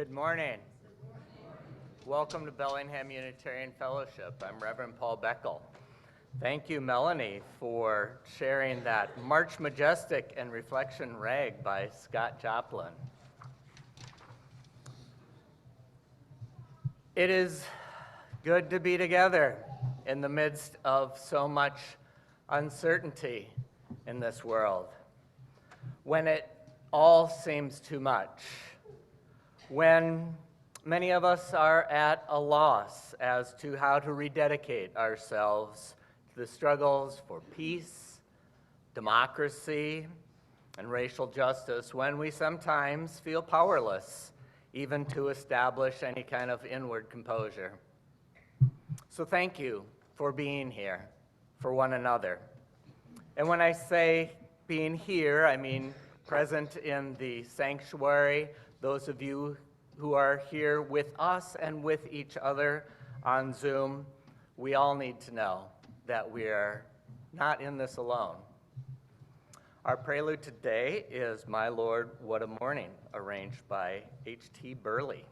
Good morning. Welcome to Bellingham Unitarian Fellowship. I'm Reverend Paul Beckel. Thank you, Melanie, for sharing that March Majestic and Reflection Rag by Scott Joplin. It is good to be together in the midst of so much uncertainty in this world, when it all seems too much, when many of us are at a loss as to how to rededicate ourselves to the struggles for peace, democracy, and racial justice, when we sometimes feel powerless even to establish any kind of inward composure. So thank you for being here for one another. And when I say being here, I mean present in the sanctuary, those of you who are here with us and with each other on Zoom. We all need to know that we are not in this alone. Our prelude today is My Lord, What a Morning, arranged by H.T. Burley.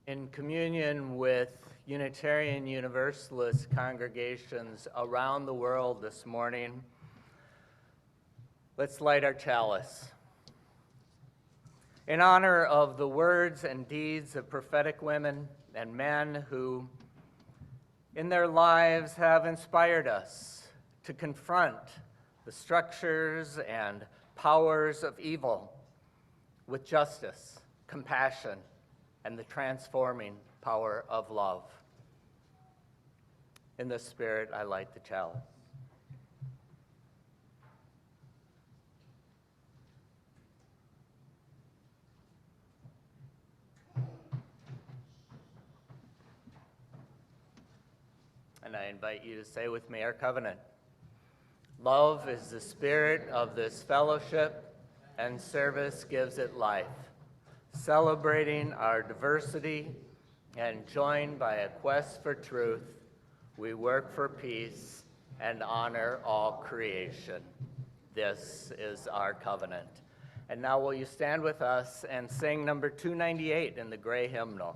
In communion with Unitarian Universalist congregations around the world this morning, let's light our chalice. In honor of the words and deeds of prophetic women and men who, in their lives, have inspired us to confront the structures and powers of evil with justice, compassion, and the transforming power of love. In this spirit, I light the chalice. And I invite you to say with me our covenant. Love is the spirit of this fellowship, and service gives it life. Celebrating our diversity and joined by a quest for truth, we work for peace and honor all creation. This is our covenant. And now will you stand with us and sing number 298 in the gray hymnal.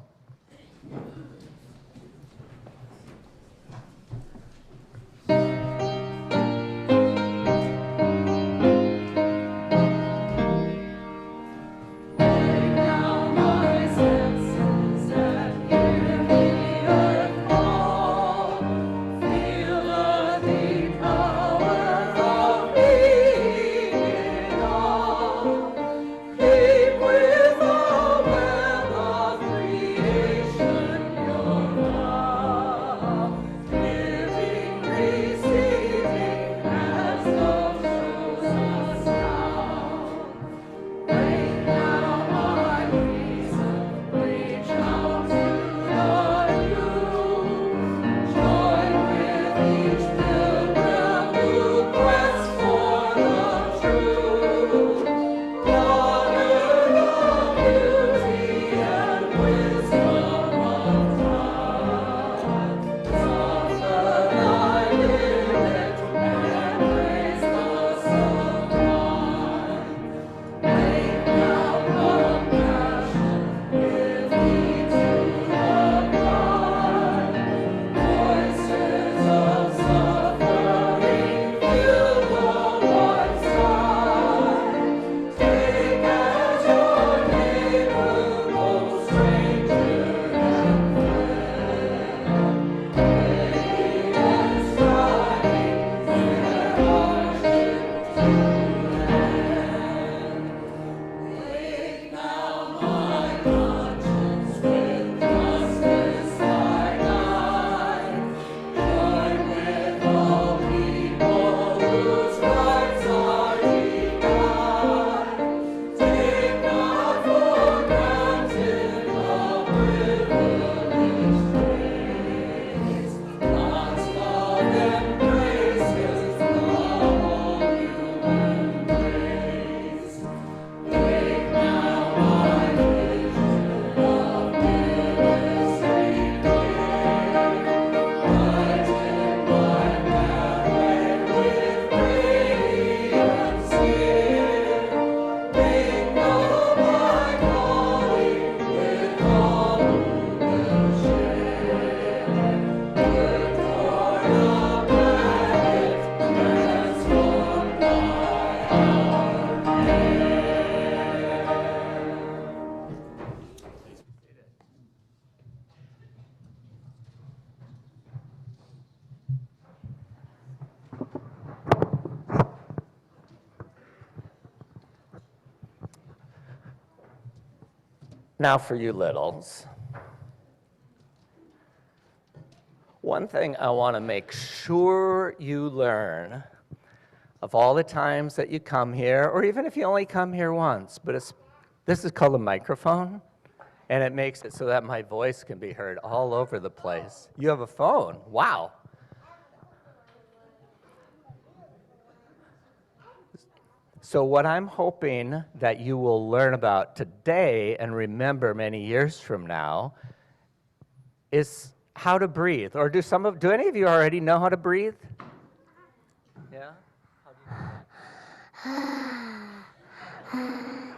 Now for you littles. One thing I want to make sure you learn of all the times that you come here, or even if you only come here once, but this is called a microphone, and it makes it so that my voice can be heard all over the place. You have a phone. Wow. So what I'm hoping that you will learn about today and remember many years from now is how to breathe. Or do any of you already know how to breathe? Yeah? How do you do that?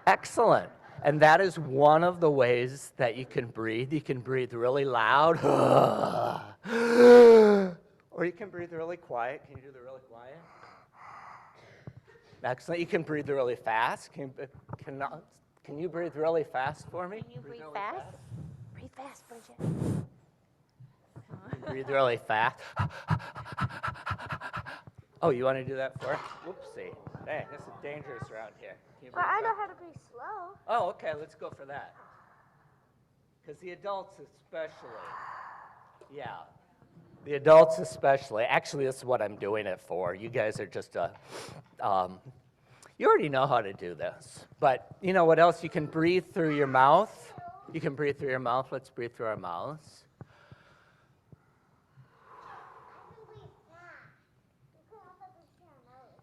Excellent. And that is one of the ways that you can breathe. You can breathe really loud. Or you can breathe really quiet. Can you do the really quiet? Excellent. You can breathe really fast. Can you breathe really fast for me? Can you breathe fast? Breathe fast, Bridget. Breathe really fast. Oh, you want to do that for? Whoopsie. Dang, this is dangerous around here. Well, I know how to breathe slow. Oh, okay, let's go for that. Because the adults especially, yeah. The adults especially, actually this is what I'm doing it for. You guys are just, you already know how to do this. But you know what else? You can breathe through your mouth. You can breathe through your mouth. Let's breathe through our mouths.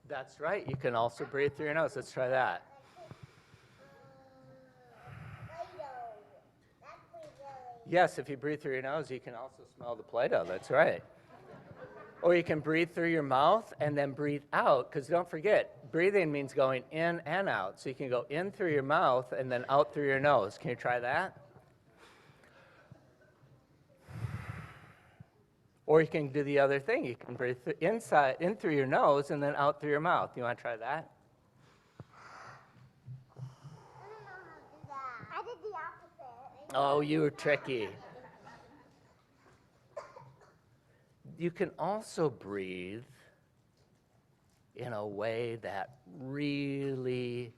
That's right. You can also breathe through your nose. Let's try that. Yes, if you breathe through your nose, you can also smell the Play-Doh. That's right. Or you can breathe through your mouth and then breathe out, because don't forget, breathing means going in and out. So you can go in through your mouth and then out through your nose. Can you try that? Or you can do the other thing. You can breathe in through your nose and then out through your mouth. You want to try that? I don't know how to do that. I did the opposite. Oh, you were tricky. You can also breathe in a way that really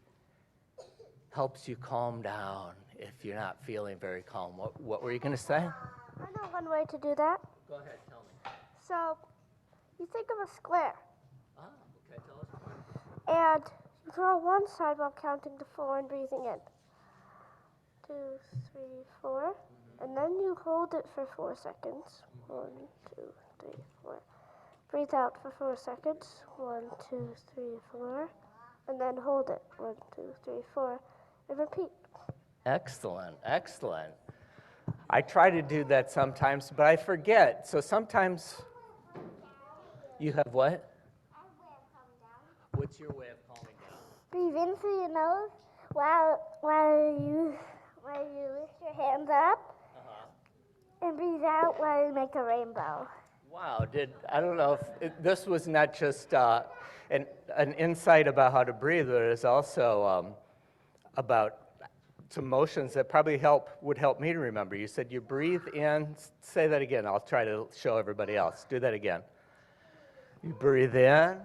helps you calm down if you're not feeling very calm. What were you going to say? I know one way to do that. Go ahead, tell me. So, you think of a square. Ah, okay, tell us more. And you draw one side while counting to 4 and breathing in. 2, 3, 4. And then you hold it for 4 seconds. 1, 2, 3, 4. Breathe out for 4 seconds. 1, 2, 3, 4. And then hold it. 1, 2, 3, 4. And repeat. Excellent, excellent. I try to do that sometimes, but I forget. So sometimes you have what? I have a way of calming down. What's your way of calming down? Breathe in through your nose while you lift your hands up. And breathe out while you make a rainbow. Wow, I don't know if this was not just an insight about how to breathe, but it's also about some motions that probably would help me to remember. You said you breathe in. Say that again. I'll try to show everybody else. Do that again. You breathe in,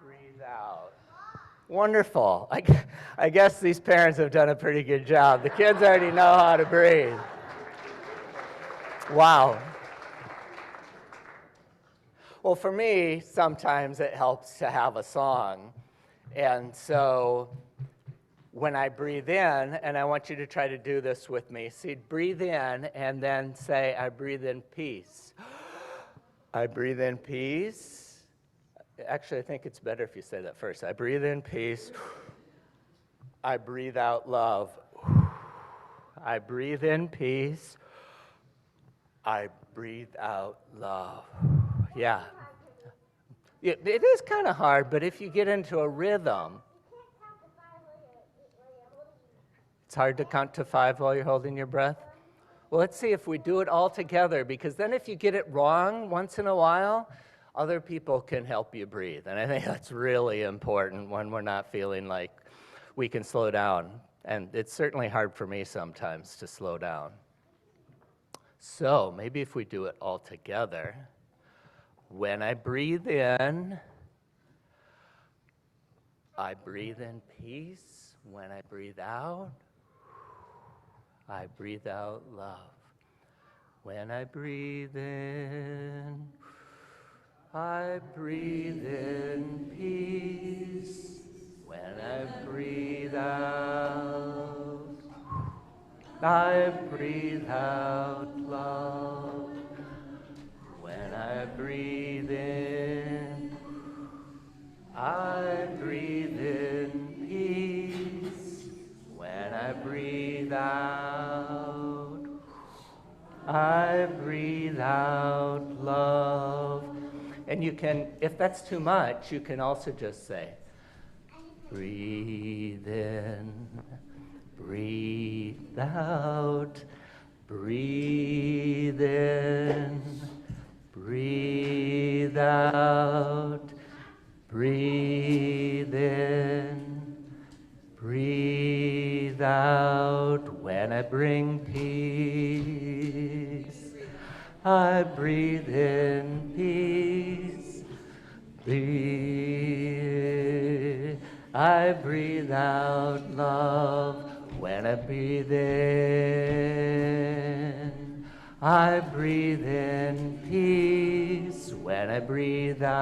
breathe out. Wonderful. I guess these parents have done a pretty good job. The kids already know how to breathe. Wow. Well, for me, sometimes it helps to have a song. And so when I breathe in, and I want you to try to do this with me. See, breathe in and then say, I breathe in peace. I breathe in peace. Actually, I think it's better if you say that first. I breathe in peace. I breathe out love. I breathe in peace. I breathe out love. Yeah. It is kind of hard, but if you get into a rhythm, it's hard to count to 5 while you're holding your breath. Well, let's see if we do it all together, because then if you get it wrong once in a while, other people can help you breathe. And I think that's really important when we're not feeling like we can slow down. And it's certainly hard for me sometimes to slow down. So maybe if we do it all together, when I breathe in, I breathe in peace. When I breathe out, I breathe out love. When I breathe in, I breathe in peace. When I breathe out, I breathe out love. When I breathe in, I breathe in peace. When I breathe out, I breathe out love. And you can, if that's too much, you can also just say, breathe in, breathe out, breathe in, breathe out, breathe in, breathe out. When I bring peace, I breathe in peace. Breathe. I breathe out love. When I breathe in, I breathe in peace. When I breathe out,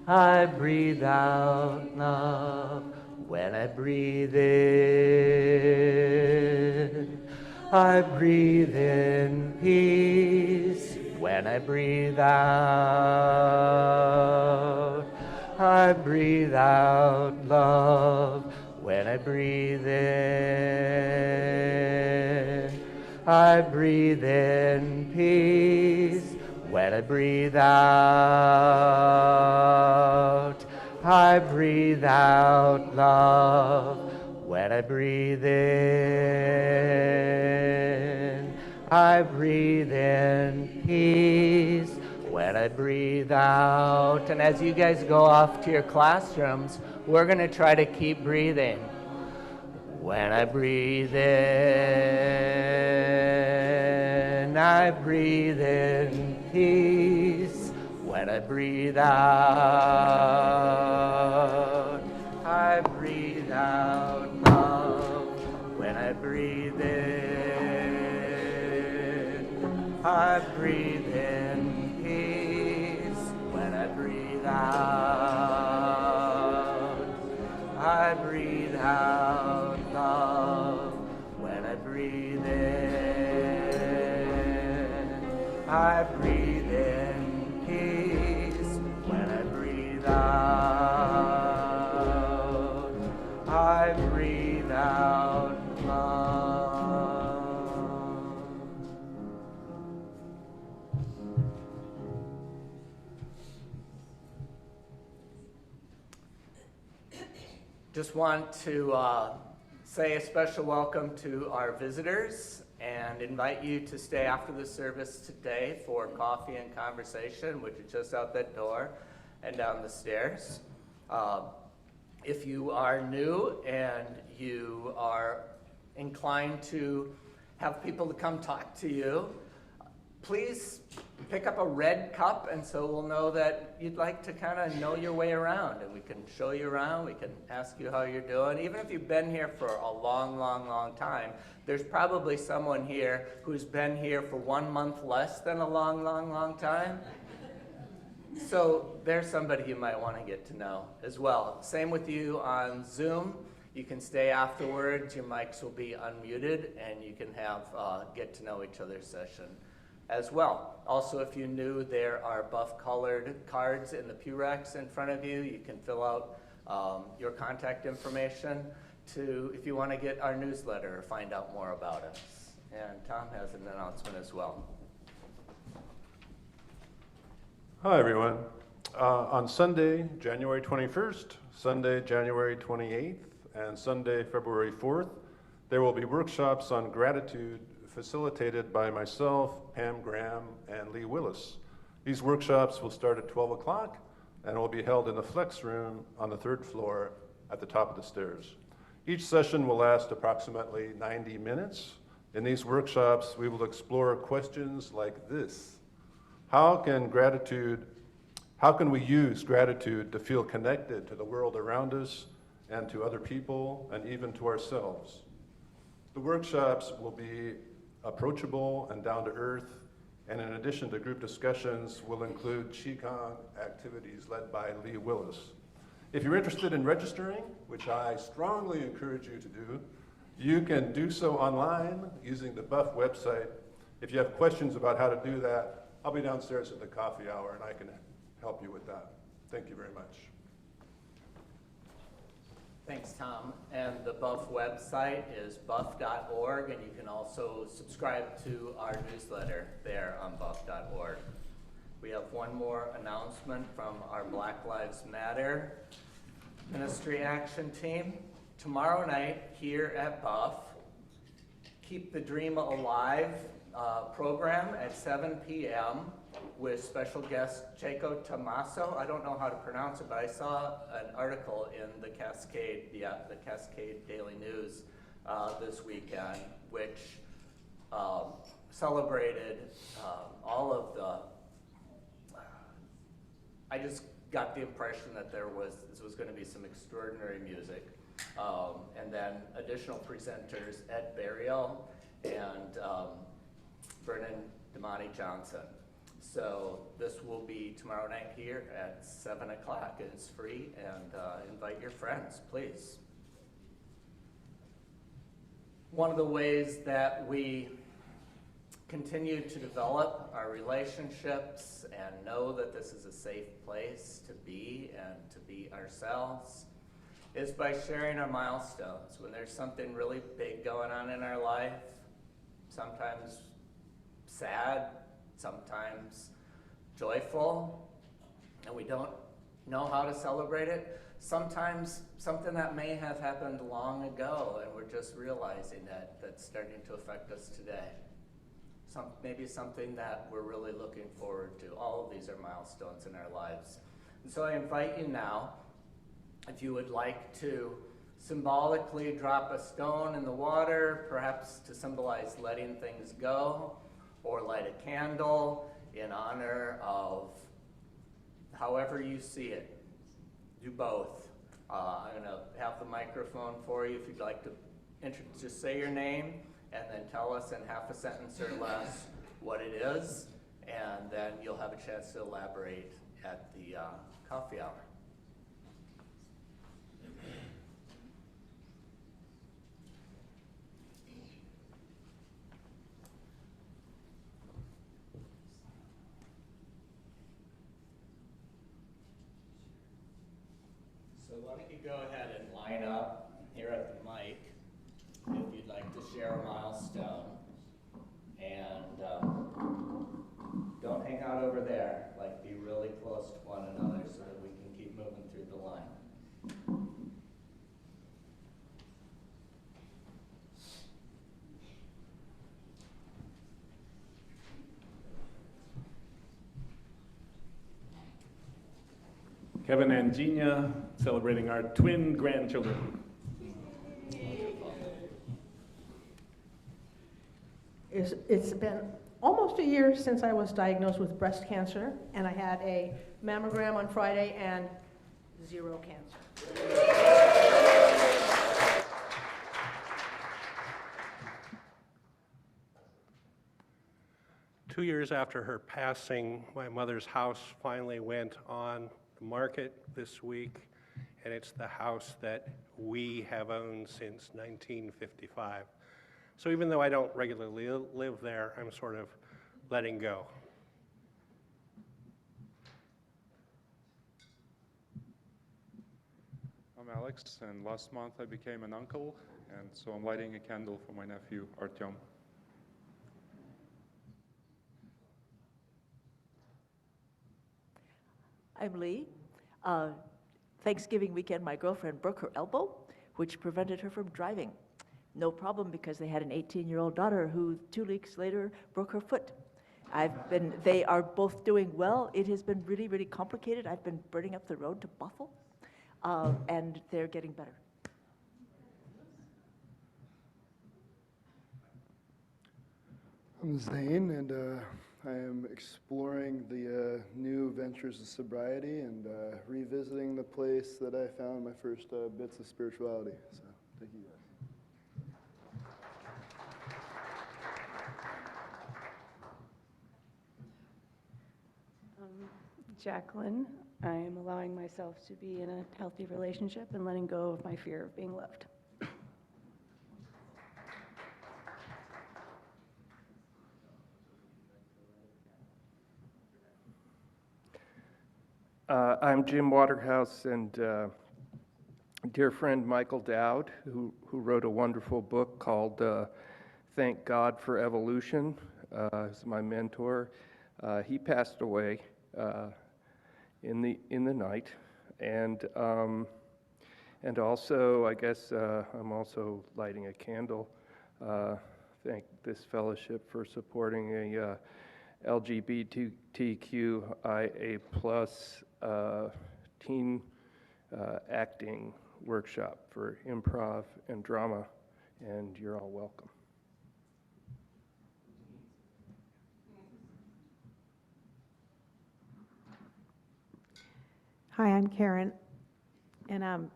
I breathe out love. When I breathe in, I breathe in peace. When I breathe out, I breathe out love. When I breathe in, I breathe in peace. When I breathe out, I breathe out love. When I breathe in, I breathe in peace. When I breathe out, and as you guys go off to your classrooms, we're going to try to keep breathing. When I breathe in, I breathe in peace. When I breathe out, I breathe out love. When I breathe in, I breathe in peace. When I breathe out, I breathe out love. When I breathe in, I breathe in peace. When I breathe out, I breathe out love. Just want to say a special welcome to our visitors and invite you to stay after the service today for coffee and conversation, which is just out that door and down the stairs. If you are new and you are inclined to have people to come talk to you, please pick up a red cup, and so we'll know that you'd like to kind of know your way around, and we can show you around, we can ask you how you're doing. Even if you've been here for a long, long, long time, there's probably someone here who's been here for 1 month less than a long, long, long time. So there's somebody you might want to get to know as well. Same with you on Zoom. You can stay afterwards, your mics will be unmuted, and you can have get to know each other session as well. Also, if you're new, there are buff-colored cards in the pew racks in front of you. You can fill out your contact information if you want to get our newsletter or find out more about us. And Tom has an announcement as well. Hi, everyone. On Sunday, January 21st, Sunday, January 28th, and Sunday, February 4th, there will be workshops on gratitude facilitated by myself, Pam Graham, and Lee Willis. These workshops will start at 12 o'clock and will be held in the Flex Room on the 3rd floor at the top of the stairs. Each session will last approximately 90 minutes. In these workshops, we will explore questions like this. How can we use gratitude to feel connected to the world around us and to other people and even to ourselves? The workshops will be approachable and down to earth, and in addition to group discussions, will include Qigong activities led by Lee Willis. If you're interested in registering, which I strongly encourage you to do, you can do so online using the Buff website. If you have questions about how to do that, I'll be downstairs at the coffee hour and I can help you with that. Thank you very much. Thanks, Tom. And the Buff website is buff.org, and you can also subscribe to our newsletter there on buff.org. We have one more announcement from our Black Lives Matter Ministry Action Team. Tomorrow night here at Buff, Keep the Dream Alive program at 7 p.m. with special guest Chaco Tomaso. I don't know how to pronounce it, but I saw an article in the Cascade Daily News this weekend, which celebrated all of the. I just got the impression that this was going to be some extraordinary music, and then additional presenters Ed Burial and Vernon Damani Johnson. So this will be tomorrow night here at 7 o'clock. It's free, and invite your friends, please. One of the ways that we continue to develop our relationships and know that this is a safe place to be and to be ourselves is by sharing our milestones. When there's something really big going on in our life, sometimes sad, sometimes joyful, and we don't know how to celebrate it. Sometimes something that may have happened long ago, and we're just realizing that that's starting to affect us today. Maybe something that we're really looking forward to. All of these are milestones in our lives. And so I invite you now, if you would like to symbolically drop a stone in the water, perhaps to symbolize letting things go, or light a candle in honor of however you see it. Do both. I'm going to have the microphone for you if you'd like to just say your name and then tell us in half a sentence or less what it is, and then you'll have a chance to elaborate at the coffee hour. So why don't you go ahead and line up here at the mic if you'd like to share a milestone. And don't hang out over there, like be really close to one another so that we can keep moving through the line. Kevin and Gina celebrating our twin grandchildren. It's been almost a year since I was diagnosed with breast cancer, and I had a mammogram on Friday and 0 cancer. 2 years after her passing, my mother's house finally went on the market this week, and it's the house that we have owned since 1955. So even though I don't regularly live there, I'm sort of letting go. I'm Alex, and last month I became an uncle, and so I'm lighting a candle for my nephew, Artyom. I'm Lee. Thanksgiving weekend, my girlfriend broke her elbow, which prevented her from driving. No problem, because they had an 18-year-old daughter who 2 weeks later broke her foot. They are both doing well. It has been really, really complicated. I've been burning up the road to Buffalo, and they're getting better. I'm Zane, and I am exploring the new ventures of sobriety and revisiting the place that I found my first bits of spirituality. So, thank you guys. Jacqueline, I am allowing myself to be in a healthy relationship and letting go of my fear of being loved. I'm Jim Waterhouse, and dear friend Michael Dowd, who wrote a wonderful book called Thank God for Evolution, is my mentor. He passed away in the night, and also I guess I'm also lighting a candle. Thank this fellowship for supporting a LGBTQIA plus teen acting workshop for improv and drama, and you're all welcome. Hi, I'm Karen, and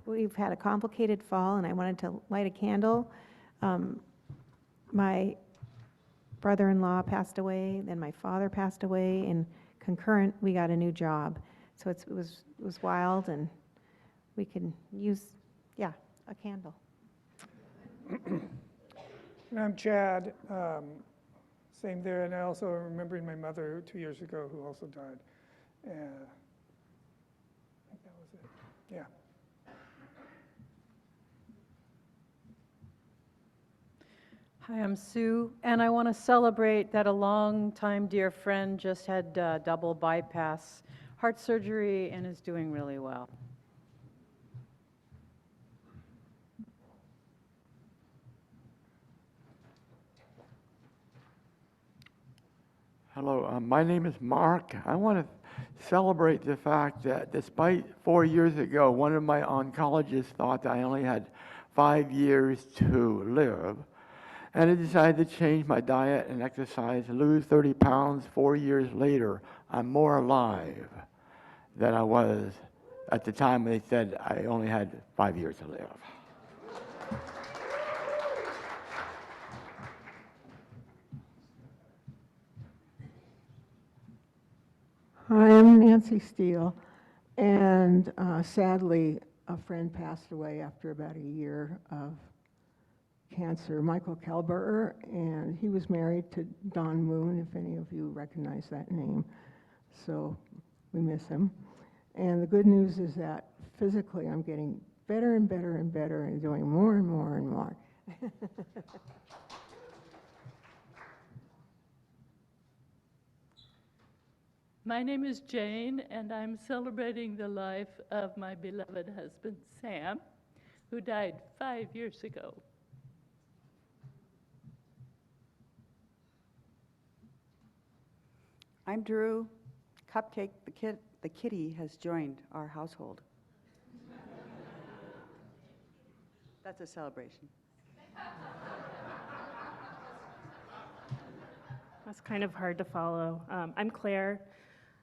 we've had a complicated fall, and I wanted to light a candle. My brother-in-law passed away, then my father passed away, and concurrent, we got a new job. So it was wild, and we can use, a candle. And I'm Chad, same there, and I also remembering my mother 2 years ago who also died. I think that was it, yeah. Hi, I'm Sue, and I want to celebrate that a long-time dear friend just had double bypass heart surgery and is doing really well. Hello, my name is Mark. I want to celebrate the fact that despite 4 years ago, one of my oncologists thought that I only had 5 years to live. And I decided to change my diet and exercise, lose 30 pounds. 4 years later, I'm more alive than I was at the time they said I only had 5 years to live. Hi, I'm Nancy Steele, and sadly, a friend passed away after about a year of cancer, Michael Kelberer, and he was married to Don Moon, if any of you recognize that name. So we miss him. And the good news is that physically I'm getting better and better and better and doing more and more and more. My name is Jane, and I'm celebrating the life of my beloved husband, Sam, who died 5 years ago. I'm Drew. Cupcake, the kitty, has joined our household. That's a celebration. That's kind of hard to follow. I'm Claire.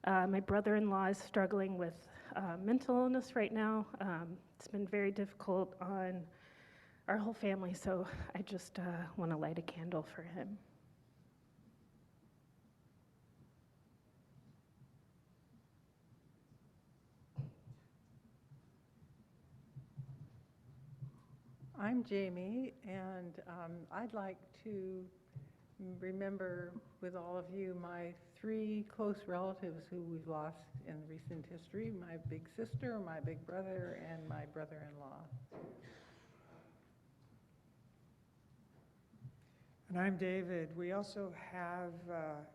My brother-in-law is struggling with mental illness right now. It's been very difficult on our whole family, so I just want to light a candle for him. I'm Jamie, and I'd like to remember with all of you my 3 close relatives who we've lost in recent history, my big sister, my big brother, and my brother-in-law. And I'm David. We also have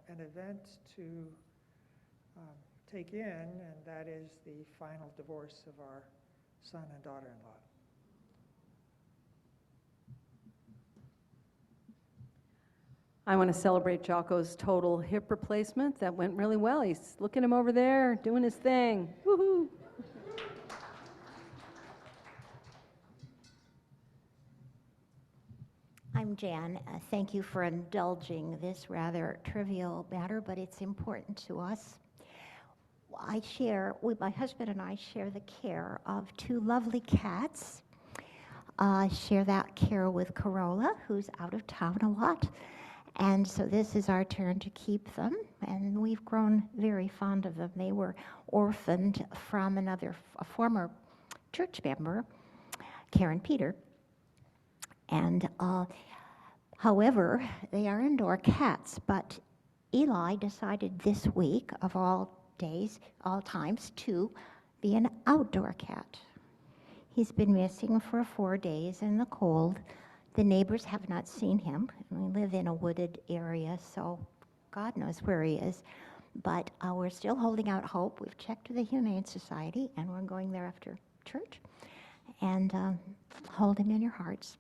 an event to take in, and that is the final divorce of our son and daughter-in-law. I want to celebrate Jocko's total hip replacement. That went really well. Look at him over there doing his thing. Woohoo! I'm Jan. Thank you for indulging this rather trivial matter, but it's important to us. My husband and I share the care of 2 lovely cats. Share that care with Corolla, who's out of town a lot. And so this is our turn to keep them, and we've grown very fond of them. They were orphaned from a former church member, Karen Peter. And however, they are indoor cats, but Eli decided this week, of all days, all times, to be an outdoor cat. He's been missing for 4 days in the cold. The neighbors have not seen him. We live in a wooded area, so God knows where he is. But we're still holding out hope. We've checked with the Humane Society, and we're going there after church. And hold him in your hearts.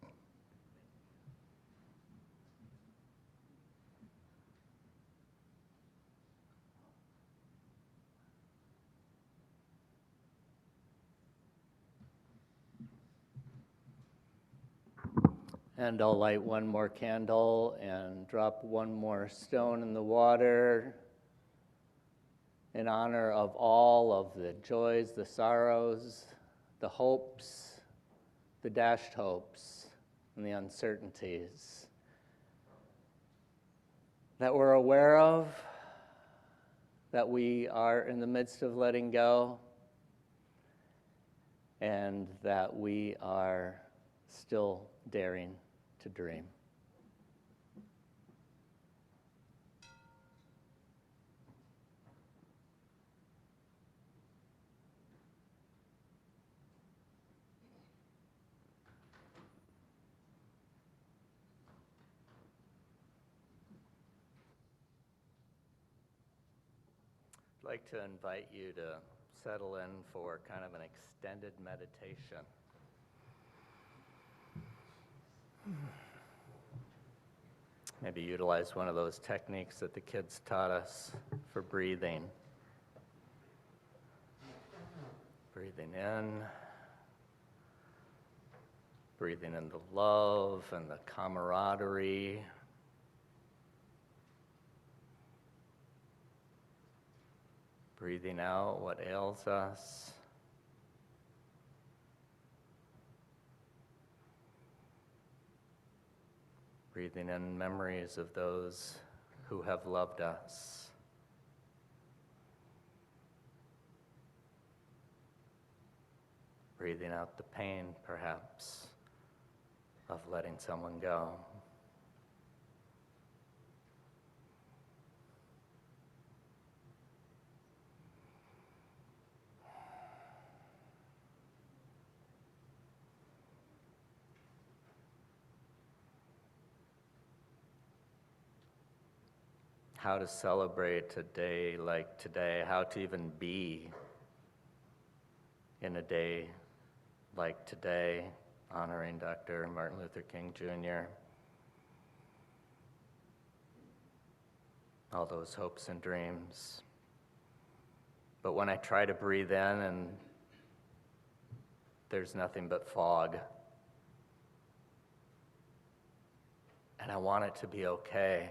And I'll light one more candle and drop one more stone in the water in honor of all of the joys, the sorrows, the hopes, the dashed hopes, and the uncertainties that we're aware of, that we are in the midst of letting go, and that we are still daring to dream. I'd like to invite you to settle in for kind of an extended meditation. Maybe utilize one of those techniques that the kids taught us for breathing. Breathing in the love and the camaraderie. Breathing out what ails us. Breathing in memories of those who have loved us. Breathing out the pain, perhaps, of letting someone go. How to celebrate a day like today, how to even be in a day like today, honoring Dr. Martin Luther King Jr. All those hopes and dreams. But when I try to breathe in and there's nothing but fog, and I want it to be okay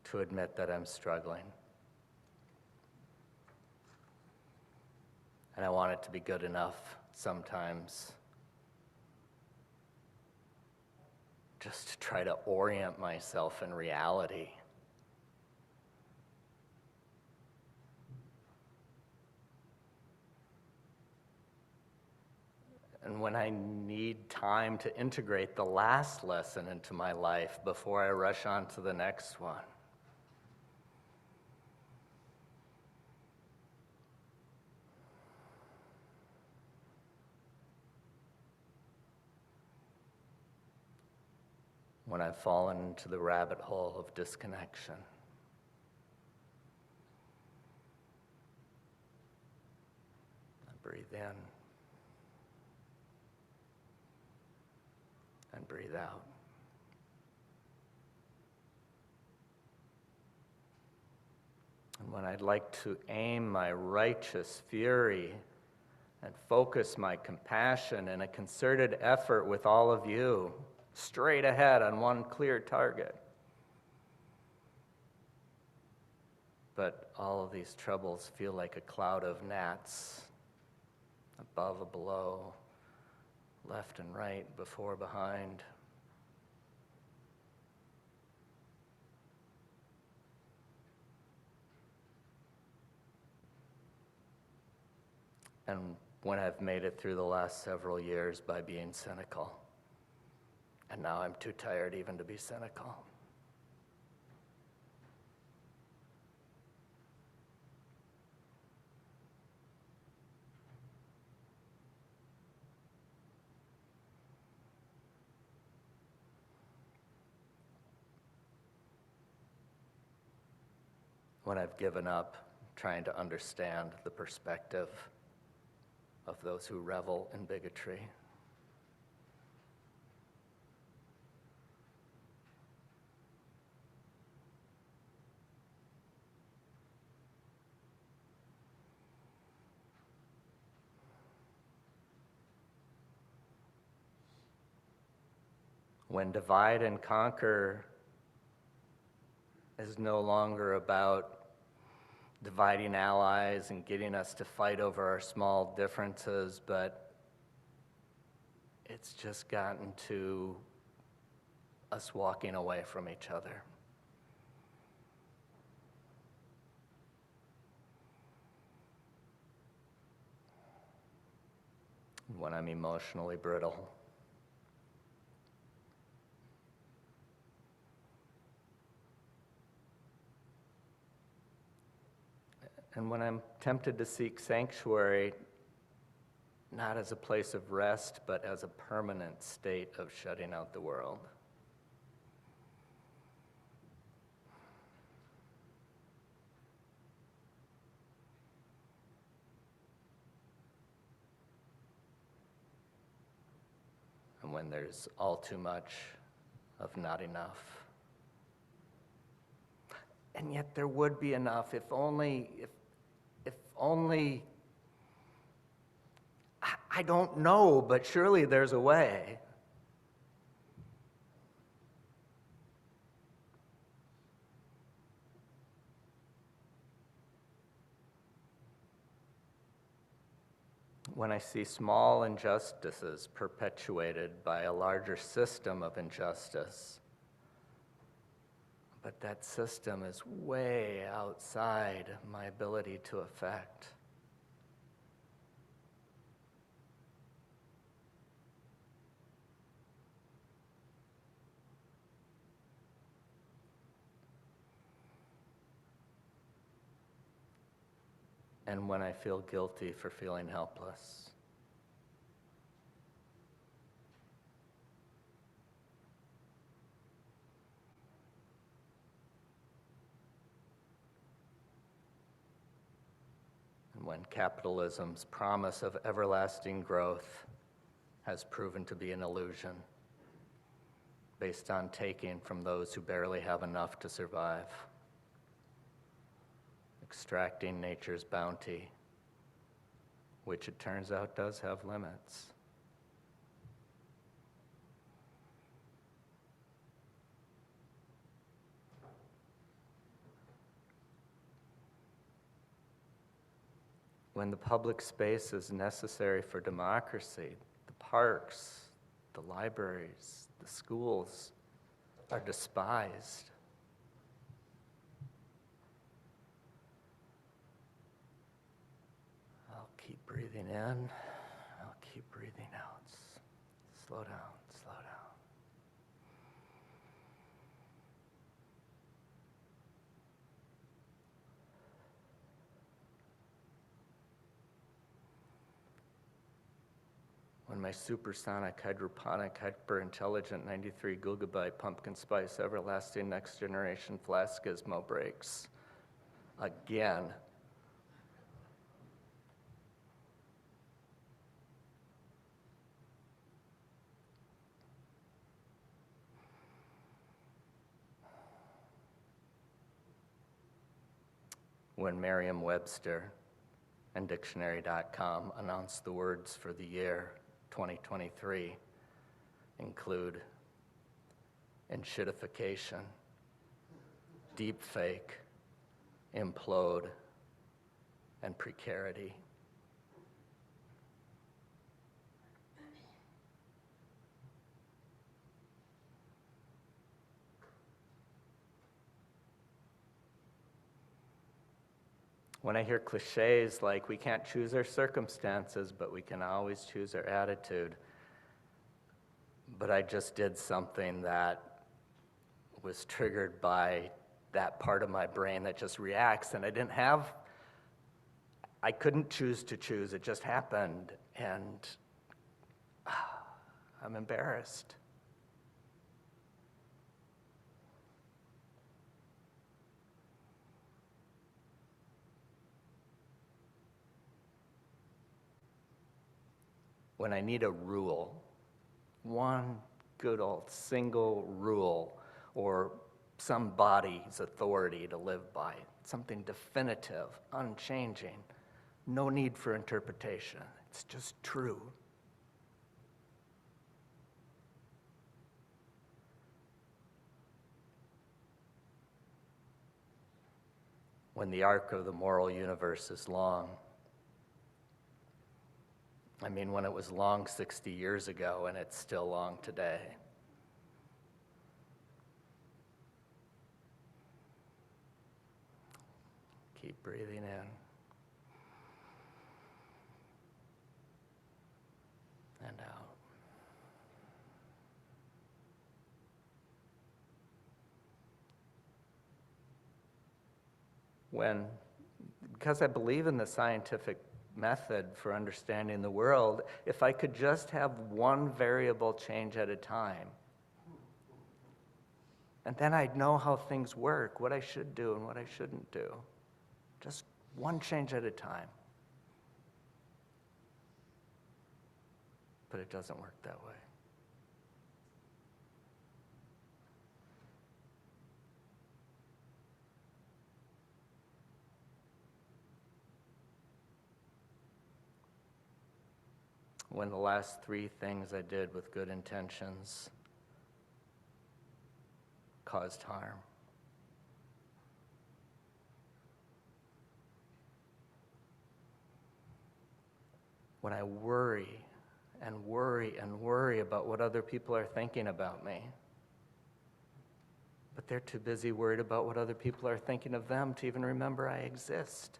to admit that I'm struggling. And I want it to be good enough sometimes just to try to orient myself in reality. And when I need time to integrate the last lesson into my life before I rush on to the next one. When I've fallen into the rabbit hole of disconnection. I breathe in and breathe out. And when I'd like to aim my righteous fury and focus my compassion in a concerted effort with all of you, straight ahead on one clear target. But all of these troubles feel like a cloud of gnats, above, below, left and right, before, behind. and when I've made it through the last several years by being cynical. And now I'm too tired even to be cynical. When I've given up trying to understand the perspective of those who revel in bigotry. When divide and conquer is no longer about dividing allies and getting us to fight over our small differences, but it's just gotten to us walking away from each other. When I'm emotionally brittle. And when I'm tempted to seek sanctuary, not as a place of rest, but as a permanent state of shutting out the world. And when there's all too much of not enough. And yet there would be enough if only, I don't know, but surely there's a way. When I see small injustices perpetuated by a larger system of injustice, but that system is way outside my ability to affect. And when I feel guilty for feeling helpless. And when capitalism's promise of everlasting growth has proven to be an illusion, based on taking from those who barely have enough to survive. Extracting nature's bounty, which it turns out does have limits. When the public space is necessary for democracy, the parks, the libraries, the schools are despised. Keep breathing in, I'll keep breathing out. Slow down, slow down. When my supersonic, hydroponic, hyper-intelligent 93 gigabyte pumpkin spice everlasting next generation flash gizmo breaks again. When Merriam-Webster and dictionary.com announced the words for the year 2023 include enshittification, deepfake, implode, and precarity. When I hear cliches like we can't choose our circumstances, but we can always choose our attitude, but I just did something that was triggered by that part of my brain that just reacts, and I couldn't choose to choose, it just happened, and I'm embarrassed. When I need a rule, one good old single rule, or some body's authority to live by, something definitive, unchanging, no need for interpretation, it's just true. When the arc of the moral universe is long, I mean, when it was long 60 years ago and it's still long today. Keep breathing in and out. Because I believe in the scientific method for understanding the world, if I could just have one variable change at a time, and then I'd know how things work, what I should do and what I shouldn't do. Just one change at a time. But it doesn't work that way. When the last 3 things I did with good intentions caused harm. When I worry and worry and worry about what other people are thinking about me, but they're too busy worried about what other people are thinking of them to even remember I exist.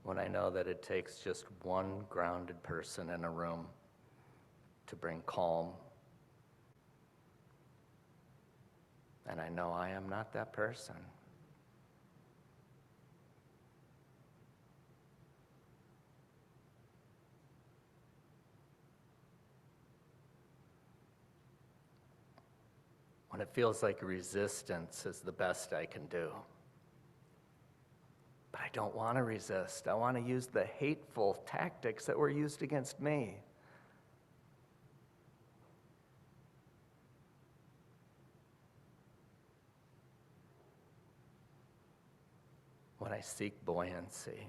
When I know that it takes just one grounded person in a room to bring calm, and I know I am not that person. When it feels like resistance is the best I can do. But I don't want to resist. I want to use the hateful tactics that were used against me. When I seek buoyancy.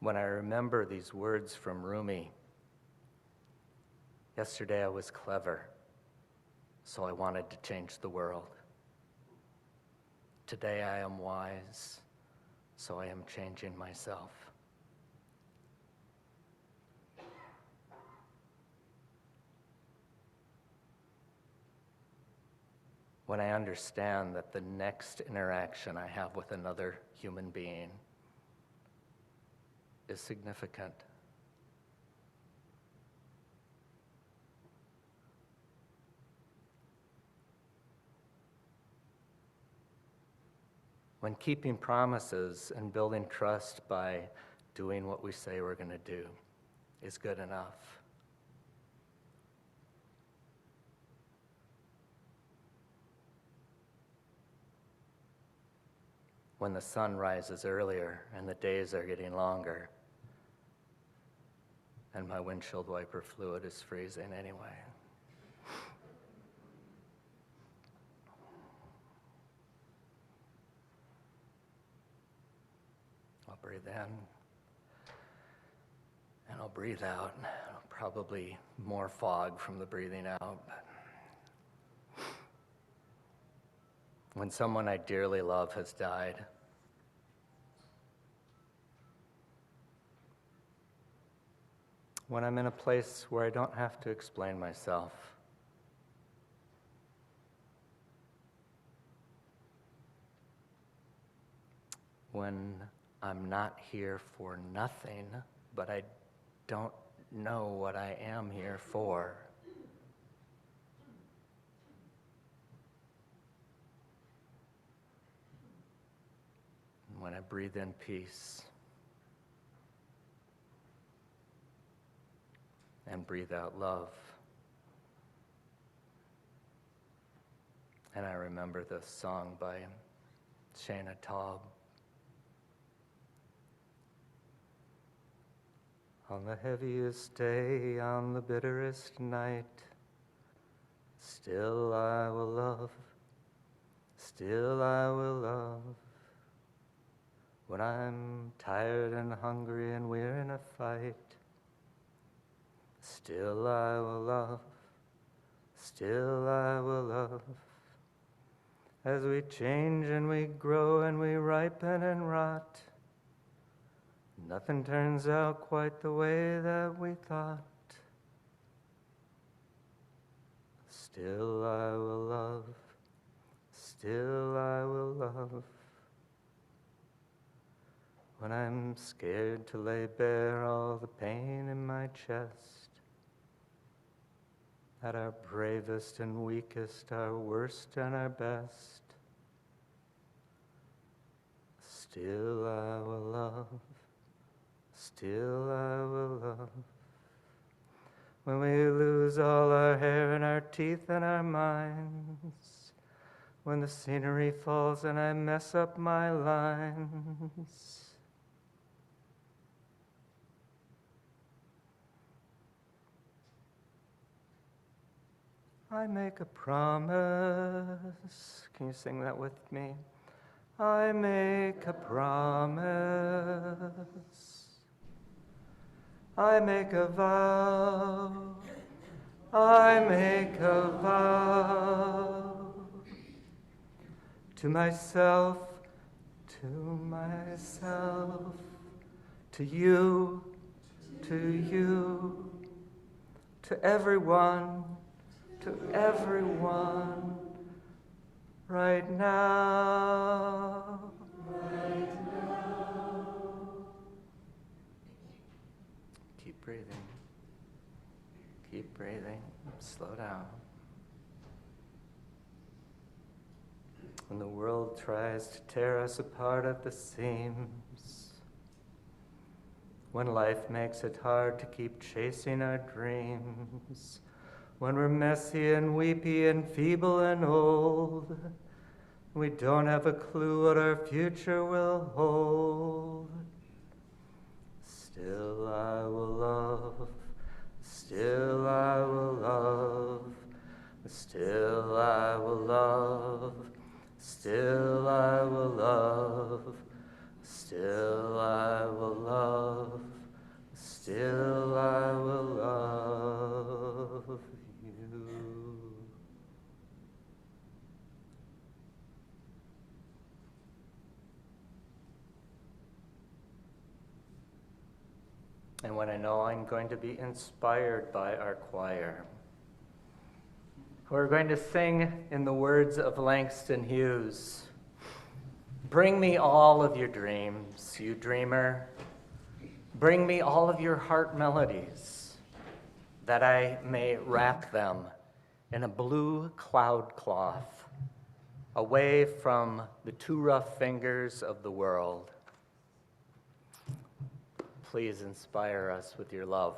When I remember these words from Rumi. Yesterday I was clever, so I wanted to change the world. Today I am wise, so I am changing myself. When I understand that the next interaction I have with another human being is significant. When keeping promises and building trust by doing what we say we're going to do is good enough. When the sun rises earlier and the days are getting longer, and my windshield wiper fluid is freezing anyway. I'll breathe in, and I'll breathe out. Probably more fog from the breathing out. But when someone I dearly love has died, when I'm in a place where I don't have to explain myself. When I'm not here for nothing, but I don't know what I am here for. And when I breathe in peace and breathe out love. And I remember the song by Shana Taub. On the heaviest day, on the bitterest night, still I will love, still I will love. When I'm tired and hungry and we're in a fight, still I will love, still I will love. As we change and we grow and we ripen and rot, nothing turns out quite the way that we thought. Still I will love, still I will love. When I'm scared to lay bare all the pain in my chest, at our bravest and weakest, our worst and our best, still I will love, still I will love. When we lose all our hair and our teeth and our minds, when the scenery falls and I mess up my lines, I make a promise. Can you sing that with me? I make a promise. I make a vow. I make a vow. To myself, to myself, to you, to everyone, right now. Keep breathing. Keep breathing. Slow down. When the world tries to tear us apart at the seams, when life makes it hard to keep chasing our dreams, when we're messy and weepy and feeble and old, we don't have a clue what our future will hold. Still I will love, still I will love, still I will love, still I will love, still I will love, still I will love you. And when I know I'm going to be inspired by our choir, we're going to sing in the words of Langston Hughes. Bring me all of your dreams, you dreamer. Bring me all of your heart melodies, that I may wrap them in a blue cloud cloth, away from the too rough fingers of the world. Please inspire us with your love.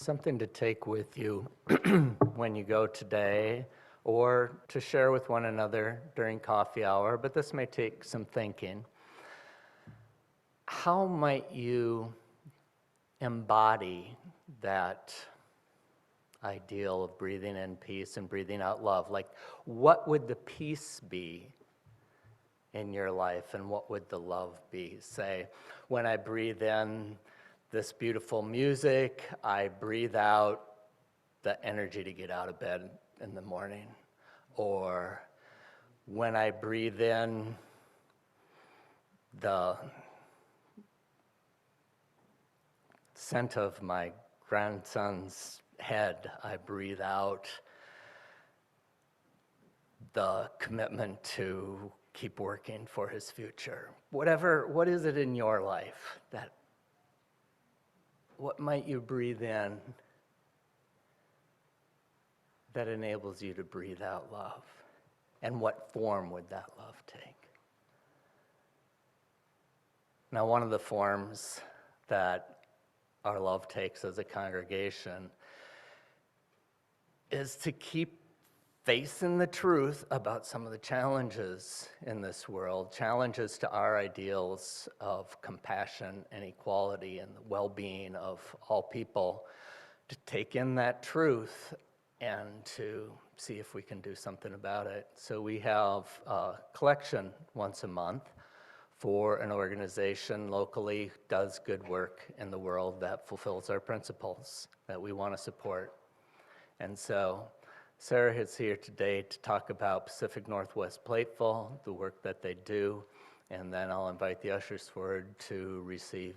something to take with you when you go today, or to share with one another during coffee hour, but this may take some thinking. How might you embody that ideal of breathing in peace and breathing out love? Like, what would the peace be in your life, and what would the love be? Say, when I breathe in this beautiful music, I breathe out the energy to get out of bed in the morning. Or when I breathe in the scent of my grandson's head, I breathe out the commitment to keep working for his future. What is it in your life what might you breathe in that enables you to breathe out love? And what form would that love take? Now, one of the forms that our love takes as a congregation is to keep facing the truth about some of the challenges in this world, challenges to our ideals of compassion and equality and the well-being of all people, to take in that truth and to see if we can do something about it. So we have a collection once a month for an organization locally does good work in the world that fulfills our principles that we want to support. And so Sarah is here today to talk about Pacific Northwest Plateful, the work that they do, and then I'll invite the ushers forward to receive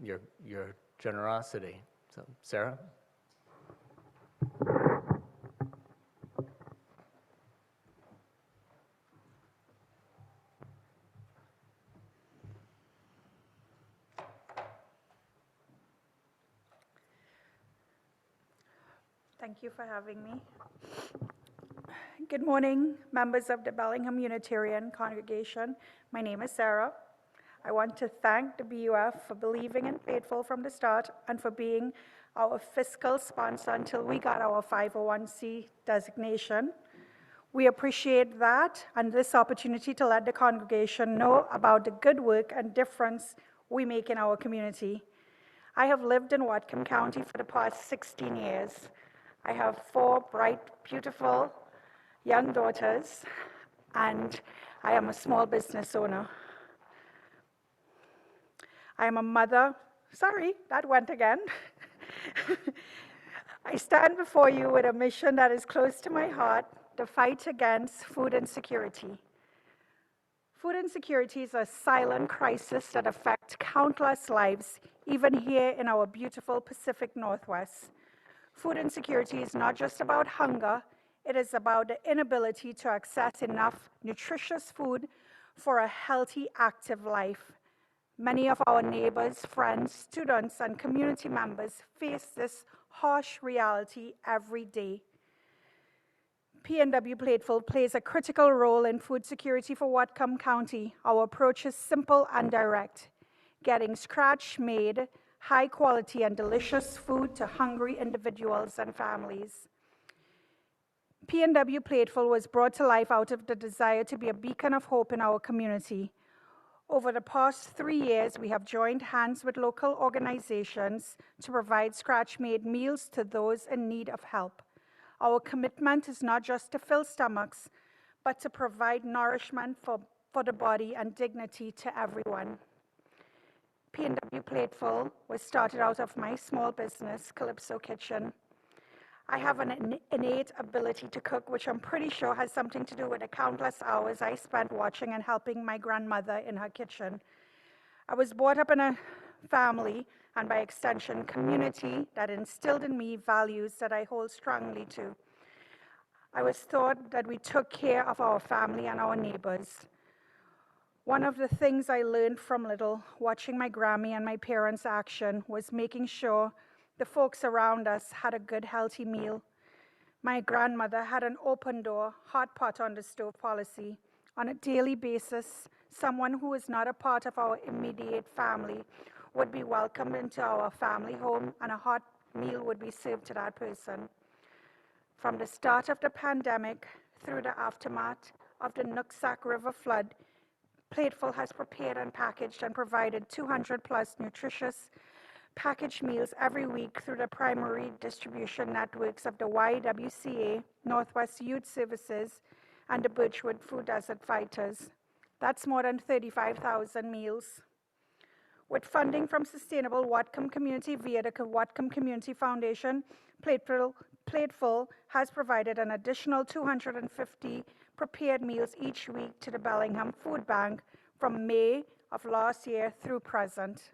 your generosity. So, Sarah? Thank you for having me. Good morning, members of the Bellingham Unitarian congregation. My name is Sarah. I want to thank the BUF for believing in Plateful from the start and for being our fiscal sponsor until we got our 501c designation. We appreciate that and this opportunity to let the congregation know about the good work and difference we make in our community. I have lived in Whatcom County for the past 16 years. I have 4 bright, beautiful young daughters, and I am a small business owner. I am a mother. Sorry, that went again. I stand before you with a mission that is close to my heart, the fight against food insecurity. Food insecurity is a silent crisis that affects countless lives, even here in our beautiful Pacific Northwest. Food insecurity is not just about hunger, it is about the inability to access enough nutritious food for a healthy, active life. Many of our neighbors, friends, students, and community members face this harsh reality every day. PNW Plateful plays a critical role in food security for Whatcom County. Our approach is simple and direct, getting scratch-made, high quality and delicious food to hungry individuals and families. PNW Plateful was brought to life out of the desire to be a beacon of hope in our community. Over the past 3 years, we have joined hands with local organizations to provide scratch-made meals to those in need of help. Our commitment is not just to fill stomachs, but to provide nourishment for the body and dignity to everyone. PNW Plateful was started out of my small business, Calypso Kitchen. I have an innate ability to cook, which I'm pretty sure has something to do with the countless hours I spent watching and helping my grandmother in her kitchen. I was brought up in a family, and by extension, community, that instilled in me values that I hold strongly to. I was taught that we took care of our family and our neighbors. One of the things I learned from little, watching my Grammy and my parents' action, was making sure the folks around us had a good, healthy meal. My grandmother had an open door, hot pot on the stove policy. On a daily basis, someone who is not a part of our immediate family would be welcomed into our family home, and a hot meal would be served to that person. From the start of the pandemic through the aftermath of the Nooksack River flood, Plateful has prepared and packaged and provided 200 plus nutritious packaged meals every week through the primary distribution networks of the YWCA, Northwest Youth Services, and the Birchwood Food Desert Fighters. That's more than 35,000 meals. With funding from Sustainable Whatcom Community via the Whatcom Community Foundation, Plateful has provided an additional 250 prepared meals each week to the Bellingham Food Bank from May of last year through present.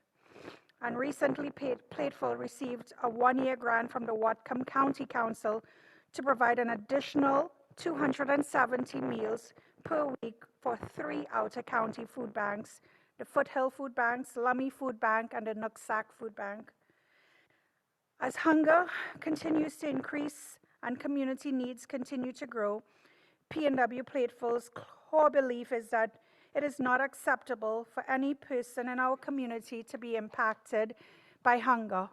And recently, Plateful received a one-year grant from the Whatcom County Council to provide an additional 270 meals per week for 3 outer county food banks: the Foothill Food Banks, Lummi Food Bank, and the Nooksack Food Bank. As hunger continues to increase and community needs continue to grow, P&W Plateful's core belief is that it is not acceptable for any person in our community to be impacted by hunger.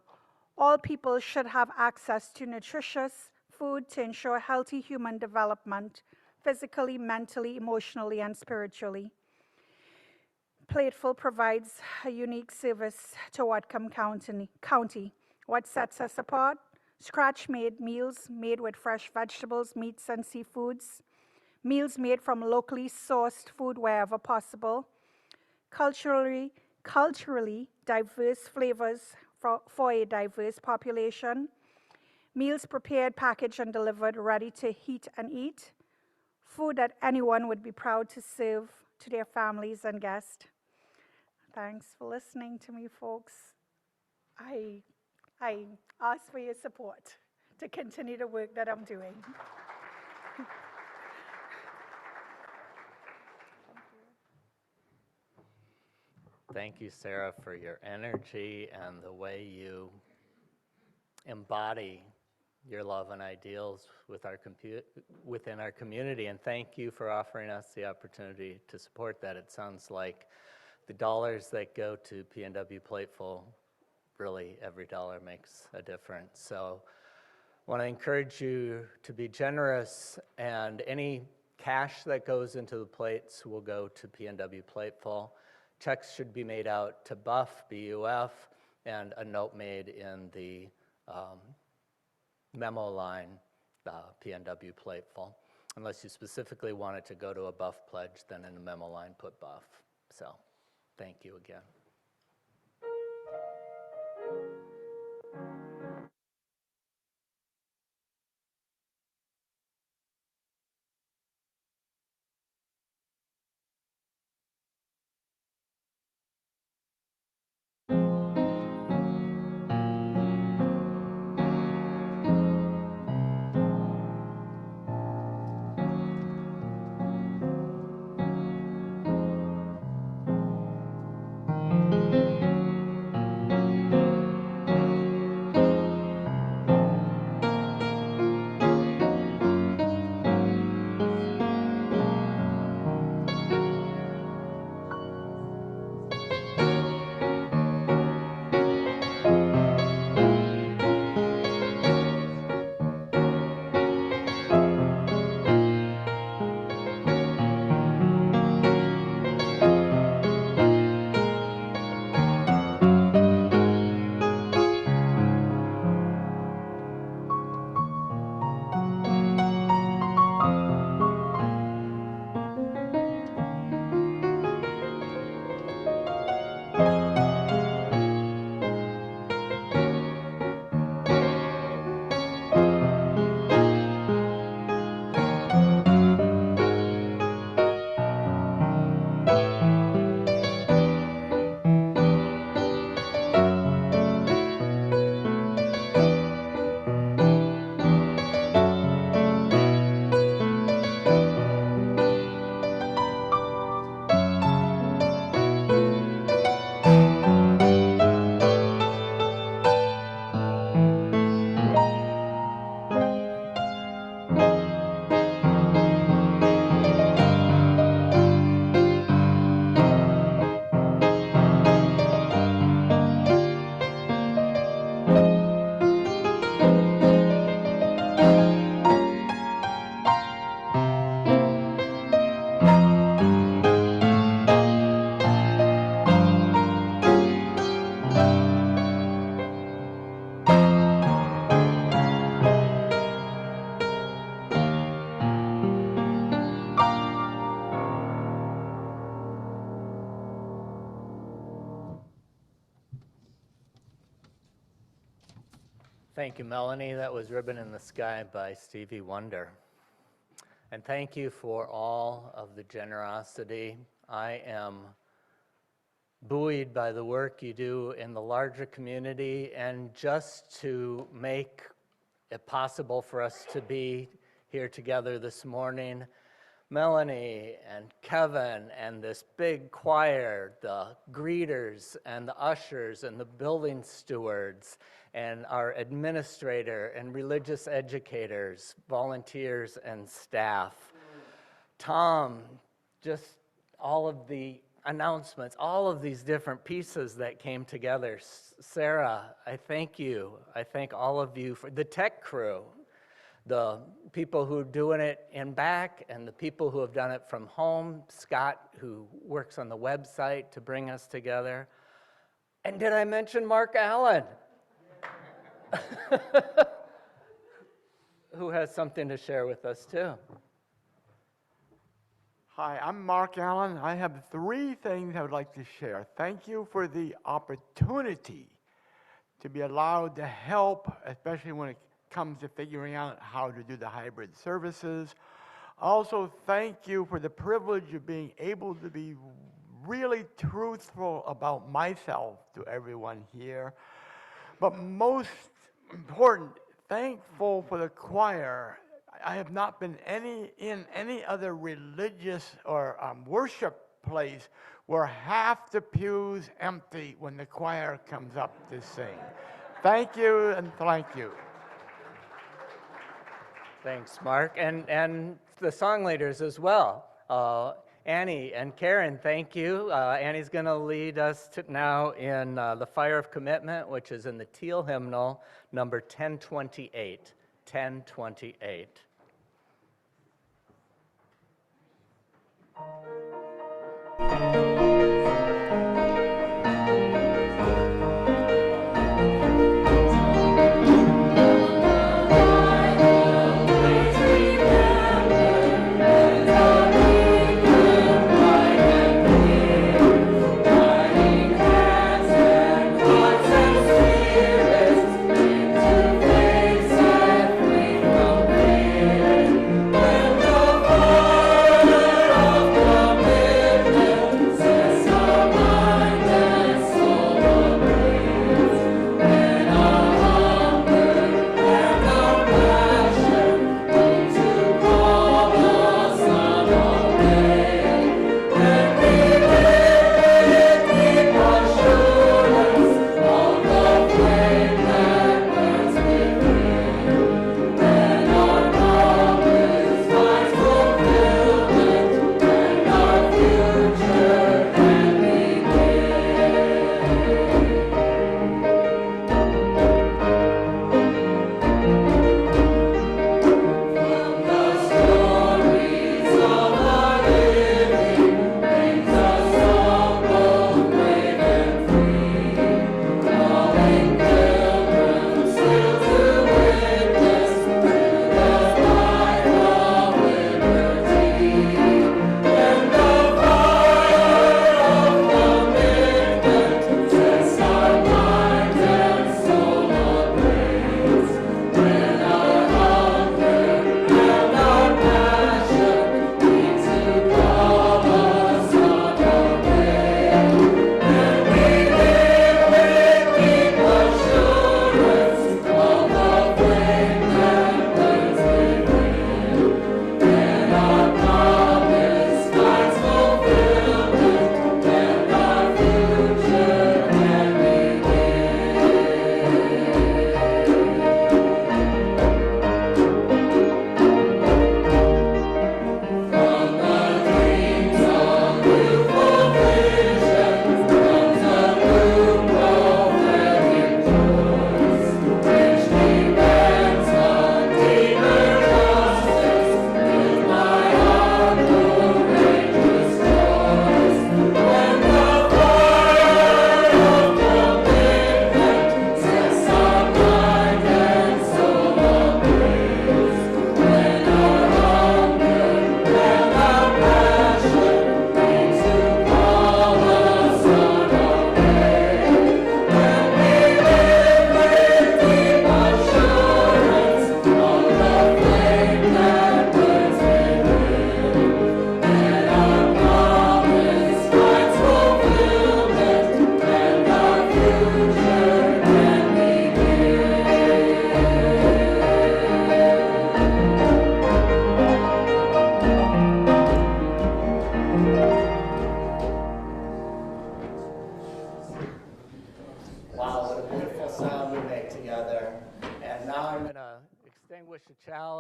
All people should have access to nutritious food to ensure healthy human development, physically, mentally, emotionally, and spiritually. Plateful provides a unique service to Whatcom County. What sets us apart? Scratch-made meals made with fresh vegetables, meats, and seafoods. Meals made from locally sourced food wherever possible. Culturally diverse flavors for a diverse population. Meals prepared, packaged, and delivered ready to heat and eat. Food that anyone would be proud to serve to their families and guests. Thanks for listening to me, folks. I ask for your support to continue the work that I'm doing. Thank you, Sarah, for your energy and the way you embody your love and ideals within our community. And thank you for offering us the opportunity to support that. It sounds like the dollars that go to P&W Plateful, really every dollar makes a difference. So I want to encourage you to be generous, and any cash that goes into the plates will go to P&W Plateful. Checks should be made out to Buff, BUF, and a note made in the memo line, P&W Plateful. Unless you specifically want it to go to a Buff pledge, then in the memo line put Buff. So thank you again. Thank you, Melanie. That was Ribbon in the Sky by Stevie Wonder. And thank you for all of the generosity. I am buoyed by the work you do in the larger community, and just to make it possible for us to be here together this morning. Melanie and Kevin and this big choir, the greeters and the ushers and the building stewards and our administrator and religious educators, volunteers and staff. Tom, just all of the announcements, all of these different pieces that came together. Sarah, I thank you. I thank all of you for the tech crew, the people who are doing it in back and the people who have done it from home, Scott, who works on the website to bring us together. And did I mention Mark Allen? Who has something to share with us too. Hi, I'm Mark Allen. I have 3 things I would like to share. Thank you for the opportunity to be allowed to help, especially when it comes to figuring out how to do the hybrid services. Also, thank you for the privilege of being able to be really truthful about myself to everyone here. But most important, thankful for the choir. I have not been in any other religious or worship place where half the pews empty when the choir comes up to sing. Thank you and thank you. Thanks, Mark, and the song leaders as well. Annie and Karen, thank you. Annie's going to lead us now in the Fire of Commitment, which is in the Teal hymnal, number 1028. 1028. Thank you.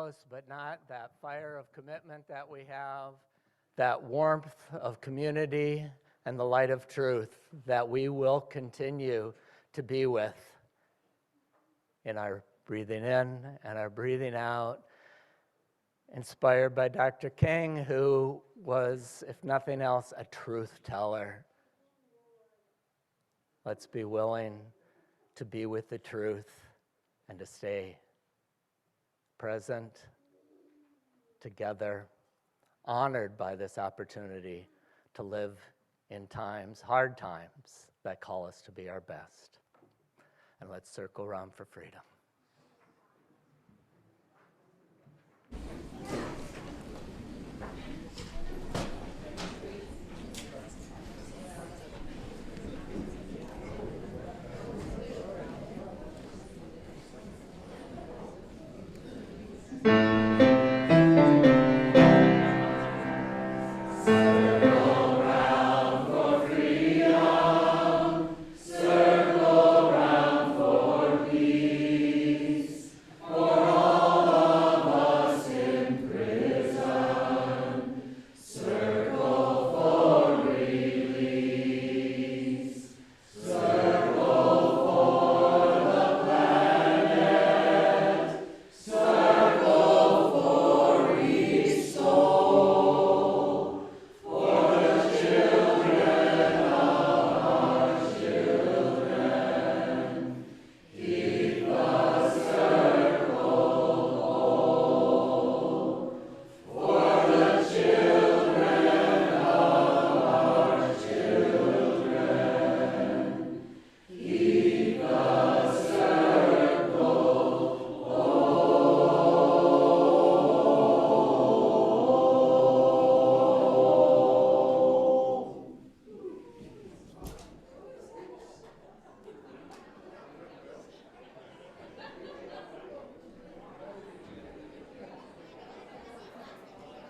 close, but not that fire of commitment that we have, that warmth of community, and the light of truth that we will continue to be with in our breathing in and our breathing out, inspired by Dr. King, who was, if nothing else, a truth teller. Let's be willing to be with the truth and to stay present, together, honored by this opportunity to live in times, hard times, that call us to be our best. And let's circle around for freedom.